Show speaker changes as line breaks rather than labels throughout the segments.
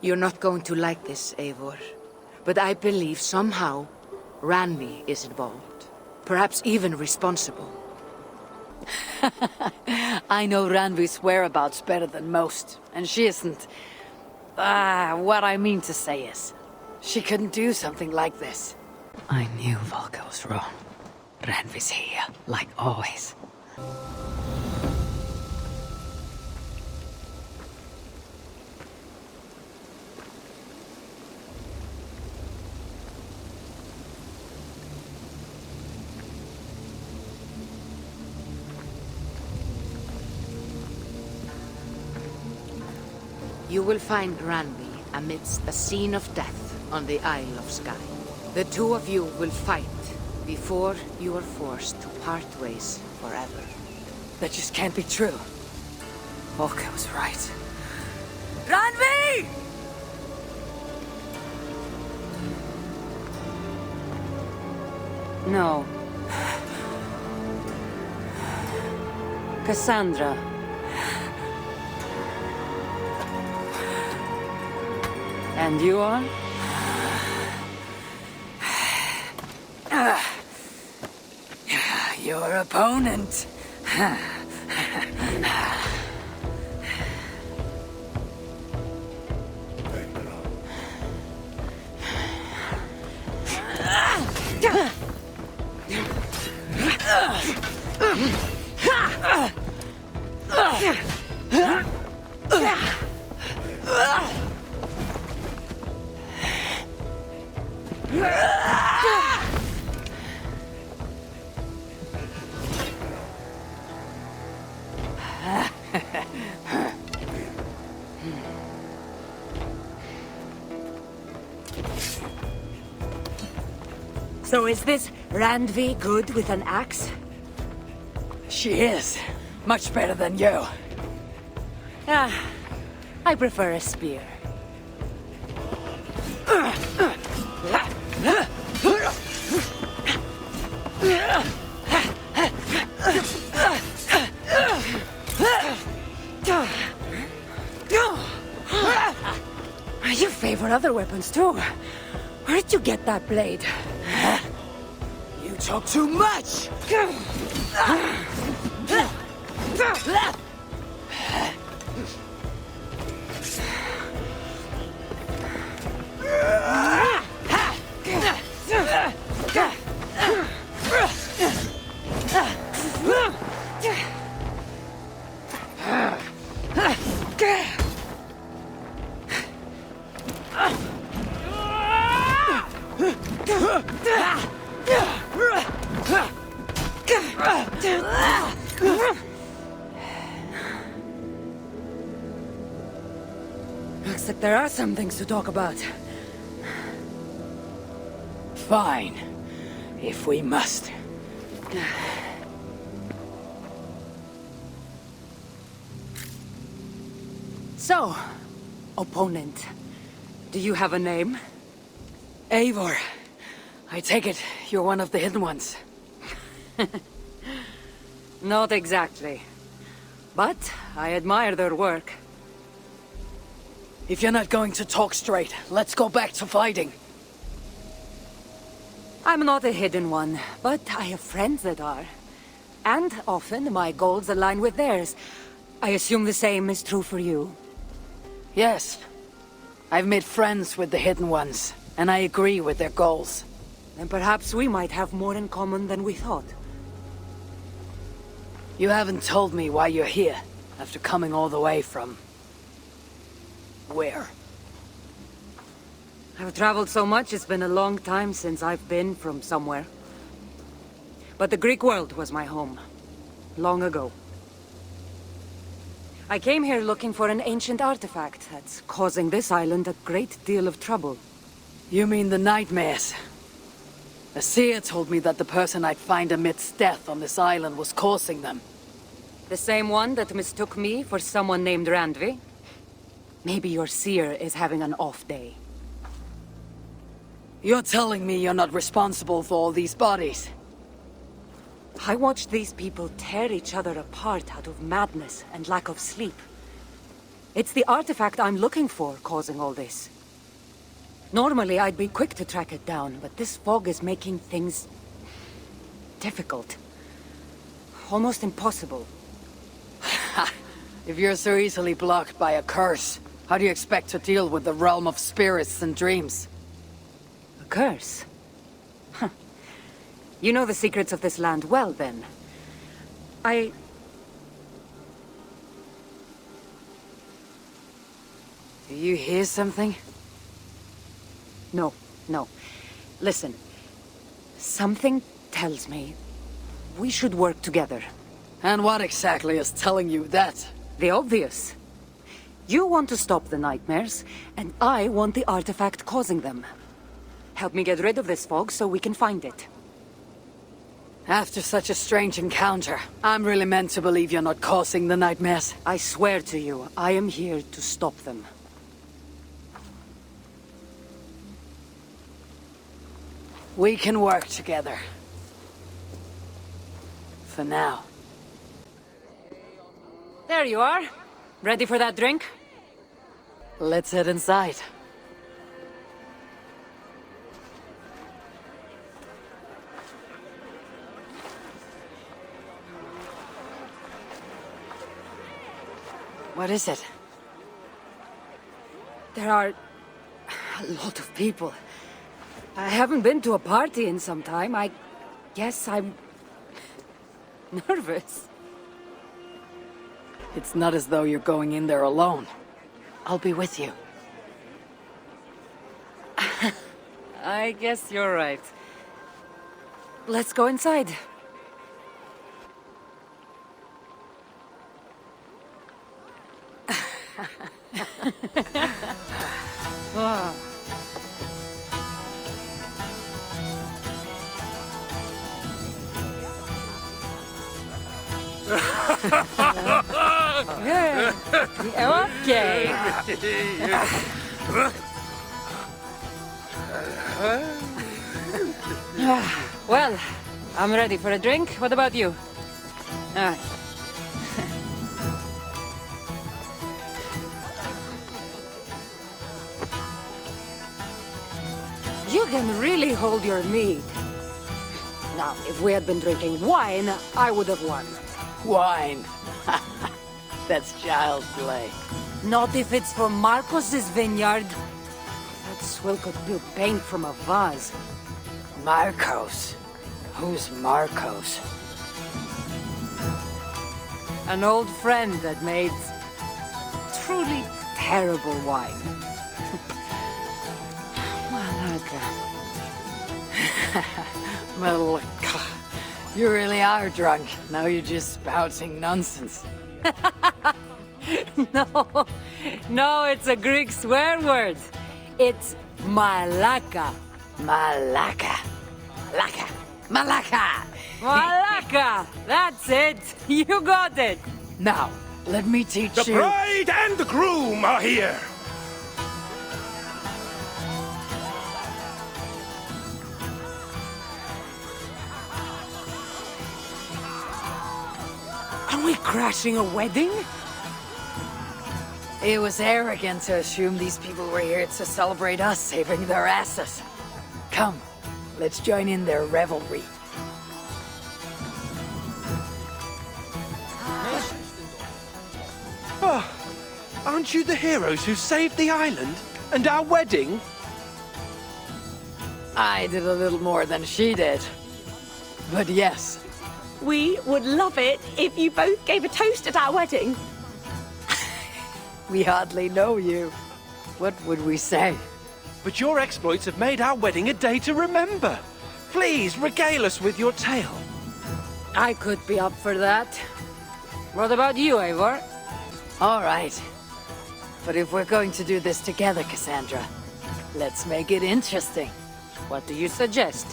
You're not going to like this, Eivor. But I believe somehow Randvi is involved. Perhaps even responsible.
I know Ranvi's whereabouts better than most, and she isn't... what I mean to say is, she couldn't do something like this. I knew Volker was wrong. Ranvi's here, like always.
You will find Randvi amidst a scene of death on the Isle of Skye. The two of you will fight before you are forced to part ways forever.
That just can't be true. Volker was right. Randvi! No. Cassandra. And you are? Your opponent.
So is this Randvi good with an axe?
She is. Much better than you.
I prefer a spear. You favor other weapons too. Where did you get that blade?
You talk too much!
Looks like there are some things to talk about.
Fine. If we must.
So, opponent, do you have a name?
Eivor, I take it you're one of the Hidden Ones.
Not exactly. But I admire their work.
If you're not going to talk straight, let's go back to fighting.
I'm not a hidden one, but I have friends that are. And often my goals align with theirs. I assume the same is true for you.
Yes. I've made friends with the Hidden Ones, and I agree with their goals.
Then perhaps we might have more in common than we thought.
You haven't told me why you're here, after coming all the way from... where?
I've traveled so much, it's been a long time since I've been from somewhere. But the Greek world was my home. Long ago. I came here looking for an ancient artifact that's causing this island a great deal of trouble.
You mean the nightmares? A seer told me that the person I'd find amidst death on this island was causing them.
The same one that mistook me for someone named Randvi? Maybe your seer is having an off day.
You're telling me you're not responsible for all these bodies?
I watched these people tear each other apart out of madness and lack of sleep. It's the artifact I'm looking for causing all this. Normally, I'd be quick to track it down, but this fog is making things difficult. Almost impossible.
If you're so easily blocked by a curse, how do you expect to deal with the realm of spirits and dreams?
A curse? Huh. You know the secrets of this land well, then.
Do you hear something?
No, no. Listen. Something tells me we should work together.
And what exactly is telling you that?
The obvious. You want to stop the nightmares, and I want the artifact causing them. Help me get rid of this fog so we can find it.
After such a strange encounter, I'm really meant to believe you're not causing the nightmares.
I swear to you, I am here to stop them.
We can work together. For now.
There you are. Ready for that drink?
Let's head inside. What is it?
There are a lot of people. I haven't been to a party in some time. I guess I'm nervous.
It's not as though you're going in there alone. I'll be with you.
I guess you're right. Let's go inside. Ah. Okay. Well, I'm ready for a drink. What about you? Ah. You can really hold your mead. Now, if we had been drinking wine, I would have won.
Wine. That's child's play.
Not if it's from Marcos's vineyard. That swill could peel paint from a vase.
Marcos? Who's Marcos?
An old friend that made truly terrible wine. Malaga.
Well, you really are drunk. Now you're just spouting nonsense.
No, it's a Greek swear word. It's malaka.
Malaka. Laka. Malaka.
Malaka! That's it! You got it!
Now, let me teach
The
you...
bride and the groom are here!
Are we crashing a wedding?
It was arrogant to assume these people were here to celebrate us saving their asses. Come, let's join in their revelry.
Oh, aren't you the heroes who saved the island and our wedding?
I did a little more than she did. But yes,
We would love it if you both gave a toast at our wedding.
we hardly know you. What would we say?
But your exploits have made our wedding a day to remember. Please, regale us with your tale.
I could be up for that. What about you, Eivor?
All right. But if we're going to do this together, Cassandra, let's make it interesting.
What do you suggest?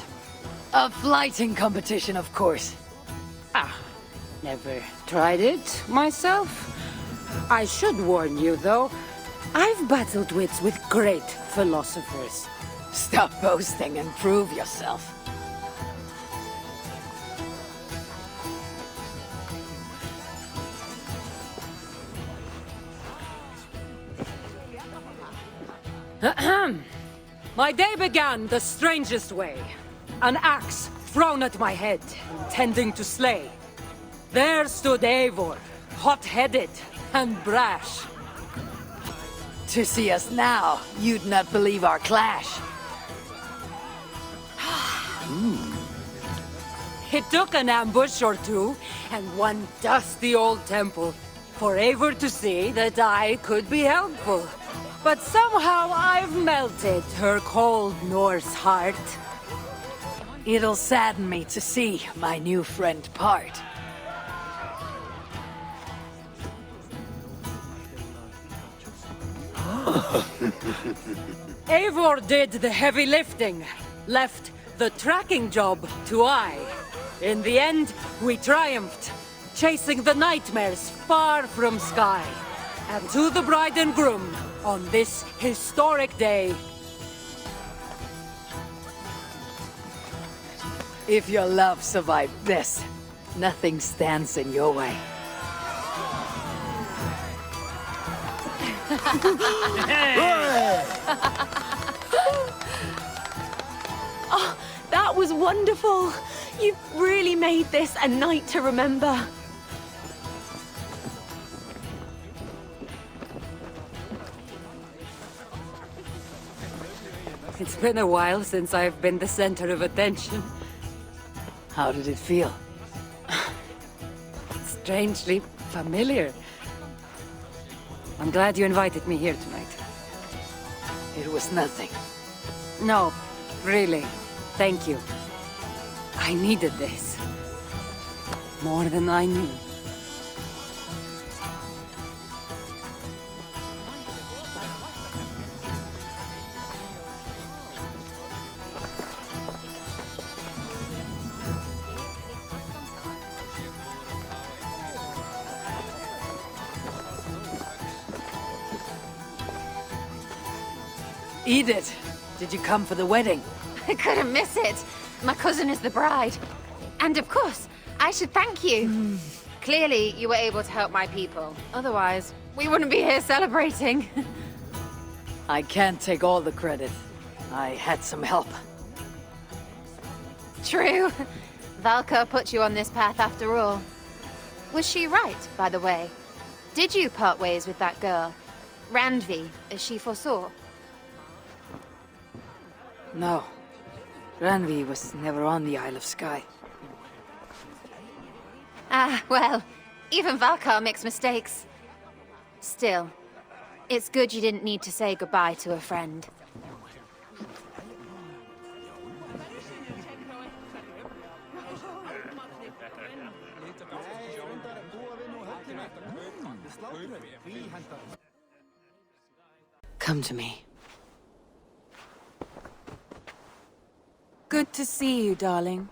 A flighting competition, of course.
Never tried it myself. I should warn you, though. I've battled wits with great philosophers.
Stop boasting and prove yourself.
My day began the strangest way. An axe thrown at my head, intending to slay. There stood Eivor, hot-headed and brash.
To see us now, you'd not believe our clash.
It took an ambush or two, and one dusty old temple, for Eivor to see that I could be helpful. But somehow I've melted her cold Norse heart.
It'll sadden me to see my new friend part.
Eivor did the heavy lifting, left the tracking job to I. In the end, we triumphed, chasing the nightmares far from Sky. And to the bride and groom, on this historic day.
If your love survived this, nothing stands in your way.
Oh, that was wonderful. You've really made this a night to remember.
It's been a while since I've been the center of attention.
How did it feel?
Strangely familiar. I'm glad you invited me here tonight.
It was nothing.
No, really. Thank you. I needed this. More than I knew.
Edith, did you come for the wedding?
I couldn't miss it. My cousin is the bride. And of course, I should thank you. Clearly, you were able to help my people. Otherwise, we wouldn't be here celebrating.
I can't take all the credit. I had some help.
True. Valka put you on this path after all. Was she right, by the way? Did you part ways with that girl? Randvi, as she foresaw?
No. Randvi was never on the Isle of Skye.
Ah, well, even Valkar makes mistakes. Still, it's good you didn't need to say goodbye to a friend.
Come to me.
Good to see you, darling.